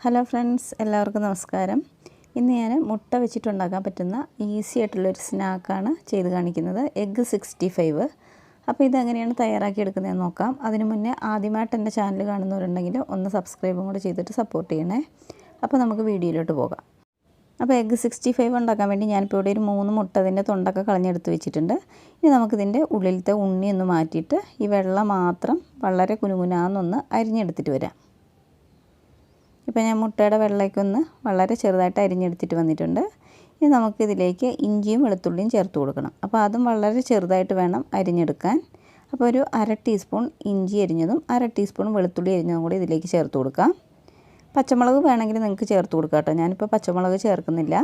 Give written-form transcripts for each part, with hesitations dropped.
Hello friends, എല്ലാവർക്കും നമസ്കാരം. ഇന്ന് ഞാൻ മുട്ട വെച്ചിട്ടുണ്ടാക്കാൻ പറ്റുന്ന ഈസി ആയിട്ടുള്ളൊരു സ്നാക്കാണ് ചെയ്ത് കാണിക്കുന്നത്, എഗ്ഗ് 65. അപ്പോൾ ഇതെങ്ങനെയാണ് തയ്യാറാക്കി എടുക്കുന്നതെന്ന് നോക്കാം. അതിന് മുന്നേ ആദ്യമായിട്ട് എൻ്റെ ചാനൽ കാണുന്നവരുണ്ടെങ്കിൽ ഒന്ന് സബ്സ്ക്രൈബും കൂടെ ചെയ്തിട്ട് സപ്പോർട്ട് ചെയ്യണേ. അപ്പോൾ നമുക്ക് വീഡിയോയിലോട്ട് പോകാം. അപ്പോൾ എഗ്ഗ് 65 ഉണ്ടാക്കാൻ വേണ്ടി ഞാനിപ്പോൾ ഇവിടെ ഒരു 3 മുട്ട അതിൻ്റെ തൊണ്ടൊക്കെ കളഞ്ഞെടുത്ത് വെച്ചിട്ടുണ്ട്. ഇനി നമുക്കിതിൻ്റെ ഉള്ളിലത്തെ ഉണ്ണി ഒന്ന് മാറ്റിയിട്ട് ഈ വെള്ളം മാത്രം വളരെ കുനുകുനാന്നൊന്ന് അരിഞ്ഞെടുത്തിട്ട് വരാം. ഇപ്പോൾ ഞാൻ മുട്ടയുടെ വെള്ളയ്ക്കൊന്ന് വളരെ ചെറുതായിട്ട് അരിഞ്ഞെടുത്തിട്ട് വന്നിട്ടുണ്ട്. ഇനി നമുക്കിതിലേക്ക് ഇഞ്ചിയും വെളുത്തുള്ളിയും ചേർത്ത് കൊടുക്കണം. അപ്പോൾ അതും വളരെ ചെറുതായിട്ട് വേണം അരിഞ്ഞെടുക്കാൻ. അപ്പോൾ ഒരു 1/2 ടീസ്പൂൺ ഇഞ്ചി അരിഞ്ഞതും 1/2 ടീസ്പൂൺ വെളുത്തുള്ളി അരിഞ്ഞതും കൂടി ഇതിലേക്ക് ചേർത്ത് കൊടുക്കാം. പച്ചമുളക് വേണമെങ്കിൽ നിങ്ങൾക്ക് ചേർത്ത് കൊടുക്കാം കേട്ടോ. ഞാനിപ്പോൾ പച്ചമുളക് ചേർക്കുന്നില്ല.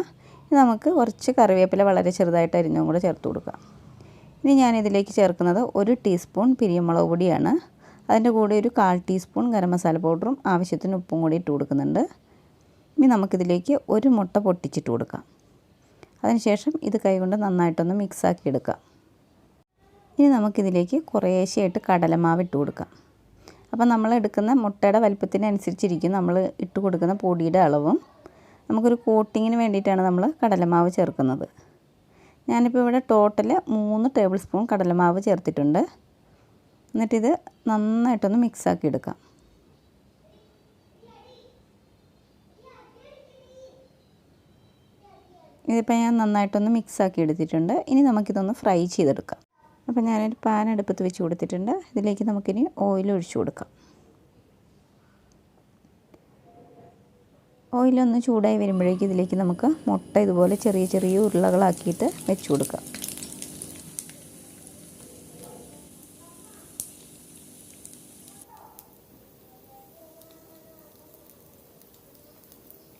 ഇനി നമുക്ക് കുറച്ച് കറിവേപ്പില വളരെ ചെറുതായിട്ട് അരിഞ്ഞതും കൂടെ ചേർത്ത് കൊടുക്കാം. ഇനി ഞാനിതിലേക്ക് ചേർക്കുന്നത് 1 ടീസ്പൂൺ പിരിയമുളക് പൊടിയാണ്. അതിൻ്റെ കൂടെ ഒരു 1/4 ടീസ്പൂൺ ഗരം മസാല പൗഡറും ആവശ്യത്തിന് ഉപ്പും കൂടി ഇട്ട് കൊടുക്കുന്നുണ്ട്. ഇനി നമുക്കിതിലേക്ക് ഒരു മുട്ട പൊട്ടിച്ചിട്ട് കൊടുക്കാം. അതിനുശേഷം ഇത് കൈകൊണ്ട് നന്നായിട്ടൊന്ന് മിക്സാക്കി എടുക്കാം. ഇനി നമുക്കിതിലേക്ക് കുറേശ്ശെയായിട്ട് കടലമാവ് ഇട്ട് കൊടുക്കാം. അപ്പോൾ നമ്മൾ എടുക്കുന്ന മുട്ടയുടെ വലിപ്പത്തിനനുസരിച്ചിരിക്കും നമ്മൾ ഇട്ട് കൊടുക്കുന്ന പൊടിയുടെ അളവും. നമുക്കൊരു കോട്ടിങ്ങിന് വേണ്ടിയിട്ടാണ് നമ്മൾ കടലമാവ് ചേർക്കുന്നത്. ഞാനിപ്പോൾ ഇവിടെ ടോട്ടൽ 3 ടേബിൾ സ്പൂൺ കടലമാവ് ചേർത്തിട്ടുണ്ട്. എന്നിട്ടിത് നന്നായിട്ടൊന്ന് മിക്സാക്കി എടുക്കാം. ഇതിപ്പോൾ ഞാൻ നന്നായിട്ടൊന്ന് മിക്സാക്കി എടുത്തിട്ടുണ്ട്. ഇനി നമുക്കിതൊന്ന് ഫ്രൈ ചെയ്തെടുക്കാം. അപ്പോൾ ഞാനൊരു പാൻ അടുപ്പത്ത് വെച്ച് കൊടുത്തിട്ടുണ്ട്. ഇതിലേക്ക് നമുക്കിനി ഓയിൽ ഒഴിച്ചു കൊടുക്കാം. ഓയിലൊന്ന് ചൂടായി വരുമ്പോഴേക്കും ഇതിലേക്ക് നമുക്ക് മുട്ട ഇതുപോലെ ചെറിയ ചെറിയ ഉരുളകളാക്കിയിട്ട് വെച്ച് കൊടുക്കാം.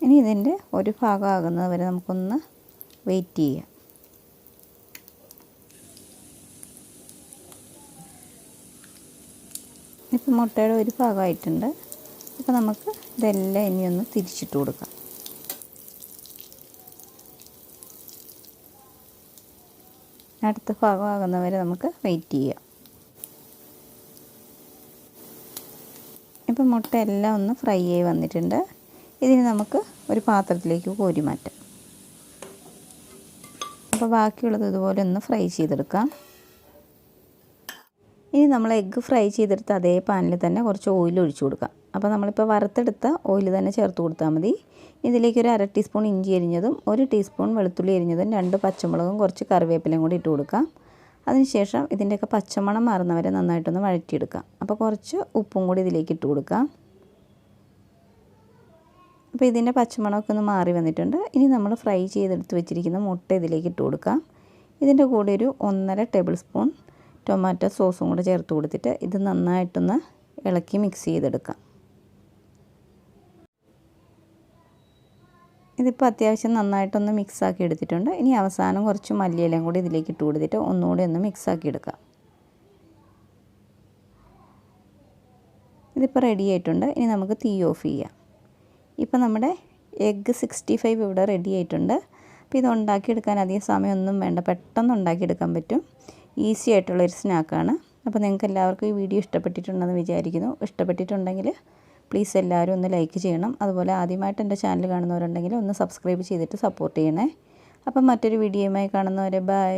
ഇനി ഇതിൻ്റെ ഒരു ഭാഗം ആകുന്നത് വരെ നമുക്കൊന്ന് വെയിറ്റ് ചെയ്യാം. ഇപ്പം മുട്ടയുടെ ഒരു ഭാഗമായിട്ടുണ്ട്. അപ്പോൾ നമുക്ക് ഇതെല്ലാം ഇനി ഒന്ന് തിരിച്ചിട്ട് കൊടുക്കാം. അടുത്ത ഭാഗമാകുന്നവരെ നമുക്ക് വെയിറ്റ് ചെയ്യാം. ഇപ്പം മുട്ട എല്ലാം ഒന്ന് ഫ്രൈ ആയി വന്നിട്ടുണ്ട്. ഇതിന് നമുക്ക് ഒരു പാത്രത്തിലേക്ക് കോരി മാറ്റാം. അപ്പോൾ ബാക്കിയുള്ളത് ഇതുപോലെ ഒന്ന് ഫ്രൈ ചെയ്തെടുക്കാം. ഇനി നമ്മൾ എഗ്ഗ് ഫ്രൈ ചെയ്തെടുത്ത് അതേ പാനിൽ തന്നെ കുറച്ച് ഓയിൽ ഒഴിച്ചു കൊടുക്കാം. അപ്പോൾ നമ്മളിപ്പോൾ വറുത്തെടുത്ത ഓയിൽ തന്നെ ചേർത്ത് കൊടുത്താൽ മതി. ഇതിലേക്ക് ഒരു 1/2 ടീസ്പൂൺ ഇഞ്ചി അരിഞ്ഞതും 1 ടീസ്പൂൺ വെളുത്തുള്ളി അരിഞ്ഞതും 2 പച്ചമുളകും കുറച്ച് കറിവേപ്പിലയും കൂടി ഇട്ട് കൊടുക്കാം. അതിനുശേഷം ഇതിൻ്റെയൊക്കെ പച്ചമണം മാറുന്നവരെ നന്നായിട്ടൊന്ന് വഴറ്റിയെടുക്കാം. അപ്പോൾ കുറച്ച് ഉപ്പും കൂടി ഇതിലേക്ക് ഇട്ട് കൊടുക്കാം. അപ്പോൾ ഇതിൻ്റെ പച്ചമണമൊക്കെ ഒന്ന് മാറി വന്നിട്ടുണ്ട്. ഇനി നമ്മൾ ഫ്രൈ ചെയ്തെടുത്ത് വെച്ചിരിക്കുന്ന മുട്ട ഇതിലേക്ക് ഇട്ട് കൊടുക്കാം. ഇതിൻ്റെ കൂടെ ഒരു 1.5 ടേബിൾ സ്പൂൺ ടൊമാറ്റോ സോസും കൂടെ ചേർത്ത് കൊടുത്തിട്ട് ഇത് നന്നായിട്ടൊന്ന് ഇളക്കി മിക്സ് ചെയ്തെടുക്കാം. ഇതിപ്പോൾ അത്യാവശ്യം നന്നായിട്ടൊന്ന് മിക്സാക്കി എടുത്തിട്ടുണ്ട്. ഇനി അവസാനം കുറച്ച് മല്ലിയിലയും കൂടി ഇതിലേക്ക് ഇട്ട് കൊടുത്തിട്ട് ഒന്നുകൂടി ഒന്ന് മിക്സാക്കി എടുക്കാം. ഇതിപ്പോൾ റെഡി ആയിട്ടുണ്ട്. ഇനി നമുക്ക് തീ ഓഫ് ചെയ്യാം. ഇപ്പോൾ നമ്മുടെ എഗ്ഗ് 65 ഇവിടെ റെഡി ആയിട്ടുണ്ട്. അപ്പോൾ ഇത് ഉണ്ടാക്കിയെടുക്കാൻ അധികം സമയമൊന്നും വേണ്ട, പെട്ടെന്ന് ഉണ്ടാക്കിയെടുക്കാൻ പറ്റും. ഈസി ആയിട്ടുള്ളൊരു സ്നാക്കാണ്. അപ്പോൾ നിങ്ങൾക്ക് എല്ലാവർക്കും ഈ വീഡിയോ ഇഷ്ടപ്പെട്ടിട്ടുണ്ടെന്ന് വിചാരിക്കുന്നു. ഇഷ്ടപ്പെട്ടിട്ടുണ്ടെങ്കിൽ പ്ലീസ് എല്ലാവരും ഒന്ന് ലൈക്ക് ചെയ്യണം. അതുപോലെ ആദ്യമായിട്ട് എൻ്റെ ചാനൽ കാണുന്നവരുണ്ടെങ്കിൽ ഒന്ന് സബ്സ്ക്രൈബ് ചെയ്തിട്ട് സപ്പോർട്ട് ചെയ്യണേ. അപ്പം മറ്റൊരു വീഡിയോയുമായി കാണുന്നവരെ ബൈ.